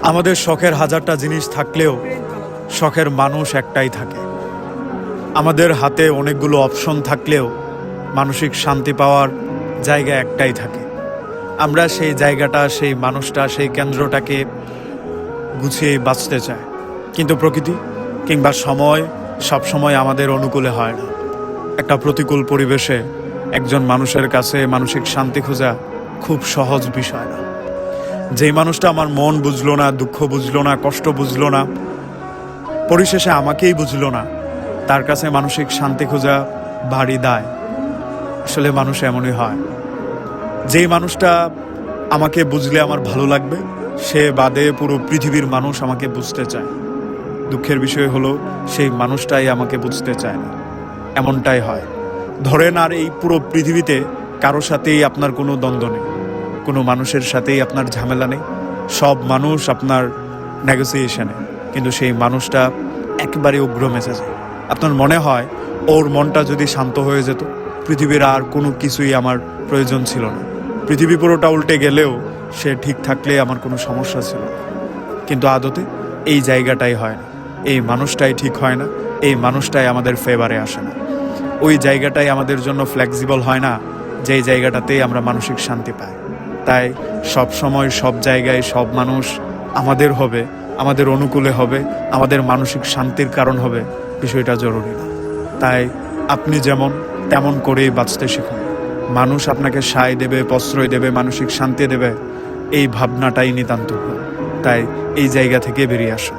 আমাদের শখের হাজারটা জিনিস থাকলেও শখের মানুষ একটাই থাকে। আমাদের হাতে অনেকগুলো অপশন থাকলেও মানসিক শান্তি পাওয়ার জায়গা একটাই থাকে। আমরা সেই জায়গাটা, সেই মানুষটা, সেই কেন্দ্রটাকে গুছিয়ে বাঁচতে চাই, কিন্তু প্রকৃতি কিংবা সময় সবসময় আমাদের অনুকূলে হয় না। একটা প্রতিকূল পরিবেশে একজন মানুষের কাছে মানসিক শান্তি খোঁজা খুব সহজ বিষয় না। যেই মানুষটা আমার মন বুঝলো না, দুঃখ বুঝলো না, কষ্ট বুঝলো না, পরিশেষে আমাকেই বুঝলো না, তার কাছে মানসিক শান্তি খোঁজা ভারী দায়। আসলে মানুষ এমনই হয়। যেই মানুষটা আমাকে বুঝলে আমার ভালো লাগবে, সে বাদে পুরো পৃথিবীর মানুষ আমাকে বুঝতে চায়। দুঃখের বিষয় হলো সেই মানুষটাই আমাকে বুঝতে চায় না। এমনটাই হয়। ধরেন আর এই পুরো পৃথিবীতে কারোর সাথেই আপনার কোনো দ্বন্দ্ব নেই, কোনো মানুষের সাথেই আপনার ঝামেলা নেই, সব মানুষ আপনার নেগোসিয়েশনে, কিন্তু সেই মানুষটা একেবারে উগ্র মেজাজে। আপনার মনে হয় ওর মনটা যদি শান্ত হয়ে যেত, পৃথিবীর আর কোনো কিছুই আমার প্রয়োজন ছিল না। পৃথিবী পুরোটা উল্টে গেলেও সে ঠিক থাকলে আমার কোনো সমস্যা ছিল না। কিন্তু আদতে এই জায়গাটাই হয় না, এই মানুষটাই ঠিক হয় না, এই মানুষটাই আমাদের ফেভারে আসে না। ওই জায়গাটাই আমাদের জন্য ফ্লেক্সিবল হয় না, যেই জায়গাটাতেই আমরা মানসিক শান্তি পাই। তাই সব সময় সব জায়গায় সব মানুষ আমাদের হবে, আমাদের অনুকূলে হবে, আমাদের মানসিক শান্তির কারণ হবে, বিষয়টা জরুরি না। তাই আপনি যেমন তেমন করেই বাঁচতে শিখুন। মানুষ আপনাকে সায় দেবে, প্রশ্রয় দেবে, মানসিক শান্তি দেবে, এই ভাবনাটাই নিতান্ত ভুল। তাই এই জায়গা থেকে বেরিয়ে আসুন।